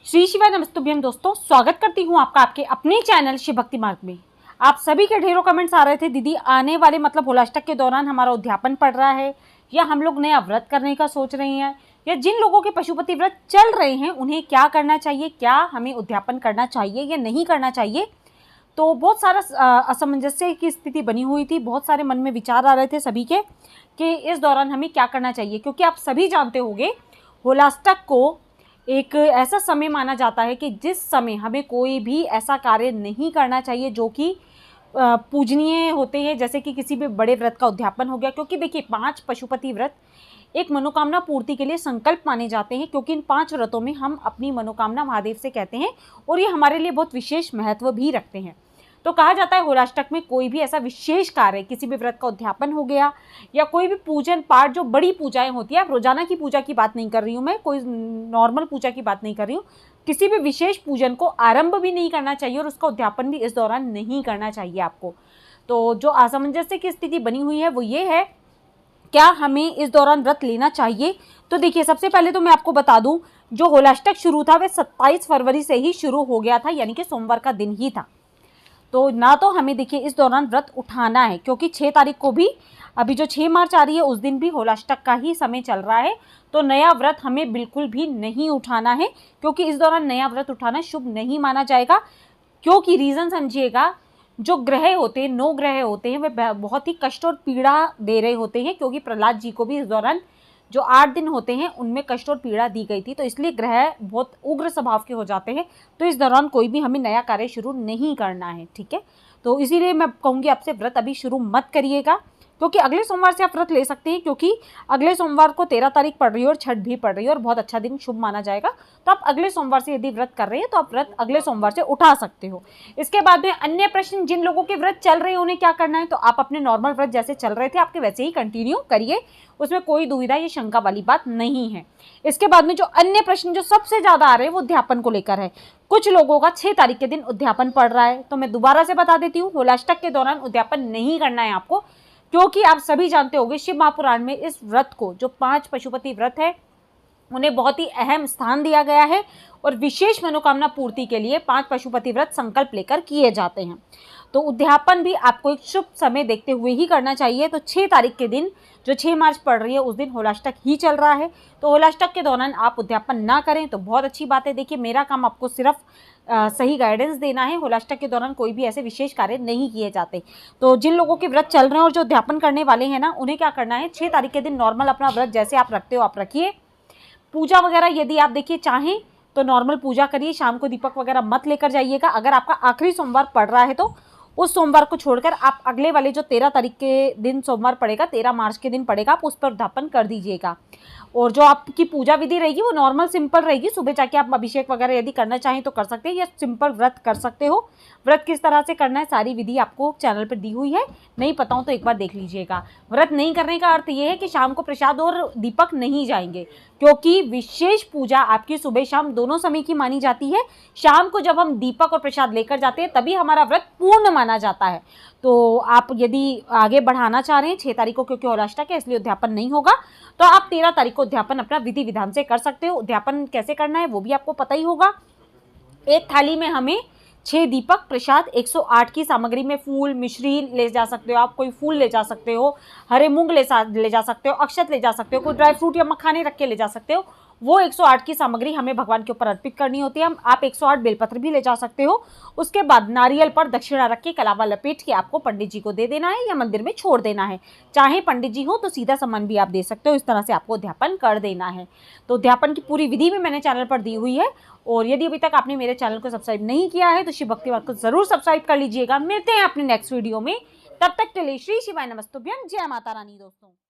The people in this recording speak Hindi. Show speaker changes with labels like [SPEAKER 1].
[SPEAKER 1] श्री शिवाय नमस्तुभ्यम दोस्तों, स्वागत करती हूँ आपका आपके अपने चैनल शिव भक्ति मार्ग में। आप सभी के ढेरों कमेंट्स आ रहे थे, दीदी आने वाले मतलब होलाष्टक के दौरान हमारा उद्यापन पड़ रहा है या हम लोग नया व्रत करने का सोच रहे हैं, या जिन लोगों के पशुपति व्रत चल रहे हैं उन्हें क्या करना चाहिए, क्या हमें उद्यापन करना चाहिए या नहीं करना चाहिए। तो बहुत सारा असमंजस्य की स्थिति बनी हुई थी, बहुत सारे मन में विचार आ रहे थे सभी के कि इस दौरान हमें क्या करना चाहिए, क्योंकि आप सभी जानते होंगे होलाष्टक को एक ऐसा समय माना जाता है कि जिस समय हमें कोई भी ऐसा कार्य नहीं करना चाहिए जो कि पूजनीय होते हैं, जैसे कि किसी भी बड़े व्रत का उद्यापन हो गया। क्योंकि देखिए 5 पशुपति व्रत एक मनोकामना पूर्ति के लिए संकल्प माने जाते हैं, क्योंकि इन 5 व्रतों में हम अपनी मनोकामना महादेव से कहते हैं और ये हमारे लिए बहुत विशेष महत्व भी रखते हैं। तो कहा जाता है होलाष्टक में कोई भी ऐसा विशेष कार्य, किसी भी व्रत का उद्यापन हो गया या कोई भी पूजन पाठ, जो बड़ी पूजाएं होती है, आप रोजाना की पूजा की बात नहीं कर रही हूँ मैं, कोई नॉर्मल पूजा की बात नहीं कर रही हूँ, किसी भी विशेष पूजन को आरंभ भी नहीं करना चाहिए और उसका उद्यापन भी इस दौरान नहीं करना चाहिए आपको। तो जो असमंजस्य की स्थिति बनी हुई है वो ये है, क्या हमें इस दौरान व्रत लेना चाहिए। तो देखिए सबसे पहले तो मैं आपको बता दूं, जो होलाष्टक शुरू था वह 27 फरवरी से ही शुरू हो गया था, यानी कि सोमवार का दिन ही था। तो ना तो हमें देखिए इस दौरान व्रत उठाना है, क्योंकि 6 तारीख को भी, अभी जो 6 मार्च आ रही है उस दिन भी होलाष्टक का ही समय चल रहा है। तो नया व्रत हमें बिल्कुल भी नहीं उठाना है, क्योंकि इस दौरान नया व्रत उठाना शुभ नहीं माना जाएगा। क्योंकि रीज़न समझिएगा, जो ग्रह होते हैं, 9 ग्रह होते हैं, वे बहुत ही कष्ट और पीड़ा दे रहे होते हैं, क्योंकि प्रहलाद जी को भी इस दौरान जो 8 दिन होते हैं उनमें कष्ट और पीड़ा दी गई थी। तो इसलिए ग्रह बहुत उग्र स्वभाव के हो जाते हैं। तो इस दौरान कोई भी हमें नया कार्य शुरू नहीं करना है, ठीक है। तो इसीलिए मैं कहूँगी आपसे व्रत अभी शुरू मत करिएगा, क्योंकि अगले सोमवार से आप व्रत ले सकते हैं, क्योंकि अगले सोमवार को 13 तारीख पड़ रही है और छठ भी पड़ रही है और बहुत अच्छा दिन शुभ माना जाएगा। तो आप अगले सोमवार से यदि व्रत कर रहे हैं तो आप व्रत अगले सोमवार से उठा सकते हो। इसके बाद में अन्य प्रश्न, जिन लोगों के व्रत चल रहे हैं उन्हें क्या करना है, तो आप अपने नॉर्मल व्रत जैसे चल रहे थे आपके वैसे ही कंटिन्यू करिए, उसमें कोई दुविधा या शंका वाली बात नहीं है। इसके बाद में जो अन्य प्रश्न जो सबसे ज्यादा आ रहे हैं वो उद्यापन को लेकर है। कुछ लोगों का 6 तारीख के दिन उद्यापन पड़ रहा है, तो मैं दोबारा से बता देती हूँ, होलाष्टक के दौरान उद्यापन नहीं करना है आपको, क्योंकि आप सभी जानते होंगे शिव महापुराण में इस व्रत को, जो 5 पशुपति व्रत है, उन्हें बहुत ही अहम स्थान दिया गया है और विशेष मनोकामना पूर्ति के लिए 5 पशुपति व्रत संकल्प लेकर किए जाते हैं। तो उद्यापन भी आपको एक शुभ समय देखते हुए ही करना चाहिए। तो 6 तारीख के दिन, जो 6 मार्च पड़ रही है, उस दिन होलाष्टक ही चल रहा है। तो होलाष्टक के दौरान आप उद्यापन ना करें तो बहुत अच्छी बात है। देखिए मेरा काम आपको सिर्फ सही गाइडेंस देना है। होलाष्टक के दौरान कोई भी ऐसे विशेष कार्य नहीं किए जाते। तो जिन लोगों के व्रत चल रहे हैं और जो उद्यापन करने वाले हैं ना, उन्हें क्या करना है, 6 तारीख के दिन नॉर्मल अपना व्रत जैसे आप रखते हो आप रखिए। पूजा वगैरह यदि आप देखिए चाहें तो नॉर्मल पूजा करिए, शाम को दीपक वगैरह मत लेकर जाइएगा। अगर आपका आखिरी सोमवार पड़ रहा है तो उस सोमवार को छोड़कर आप अगले वाले जो 13 तारीख के दिन सोमवार पड़ेगा, 13 मार्च के दिन पड़ेगा, आप उस पर उद्यापन कर दीजिएगा। और जो आपकी पूजा विधि रहेगी वो नॉर्मल सिंपल रहेगी। सुबह जाके आप अभिषेक वगैरह यदि करना चाहें तो कर सकते हैं, या सिंपल व्रत कर सकते हो। व्रत किस तरह से करना है सारी विधि आपको चैनल पर दी हुई है, नहीं पता हो तो एक बार देख लीजिएगा। व्रत नहीं करने का अर्थ ये है कि शाम को प्रसाद और दीपक नहीं जाएंगे, क्योंकि विशेष पूजा आपकी सुबह शाम दोनों समय की मानी जाती है। शाम को जब हम दीपक और प्रसाद लेकर जाते हैं तभी हमारा व्रत पूर्ण माना जाता है। तो आप यदि आगे बढ़ाना चाह रहे हैं 6 तारीख को, क्योंकि होलाष्टक है इसलिए उद्यापन नहीं होगा, तो आप 13 तारीख को उद्यापन अपना विधि विधान से कर सकते हो। उद्यापन कैसे करना है वो भी आपको पता ही होगा। एक थाली में हमें 6 दीपक, प्रसाद, 108 की सामग्री में फूल, मिश्री ले जा सकते हो आप, कोई फूल ले जा सकते हो, हरे मूंग ले जा सकते हो, अक्षत ले जा सकते हो, कोई ड्राई फ्रूट या मखाने रख के ले जा सकते हो। वो 108 की सामग्री हमें भगवान के ऊपर अर्पित करनी होती है। आप 108 बेलपत्र भी ले जा सकते हो। उसके बाद नारियल पर दक्षिणा रख के कलावा लपेट के आपको पंडित जी को दे देना है या मंदिर में छोड़ देना है। चाहे पंडित जी हो तो सीधा सामान भी आप दे सकते हो। इस तरह से आपको उद्यापन कर देना है। तो उद्यापन की पूरी विधि भी मैंने चैनल पर दी हुई है, और यदि अभी तक आपने मेरे चैनल को सब्सक्राइब नहीं किया है तो शिव भक्ति मार्ग को जरूर सब्सक्राइब कर लीजिएगा। मिलते हैं अपने नेक्स्ट वीडियो में, तब तक के लिए श्री शिवाय नमस्तुभ्यम। जय माता रानी दोस्तों।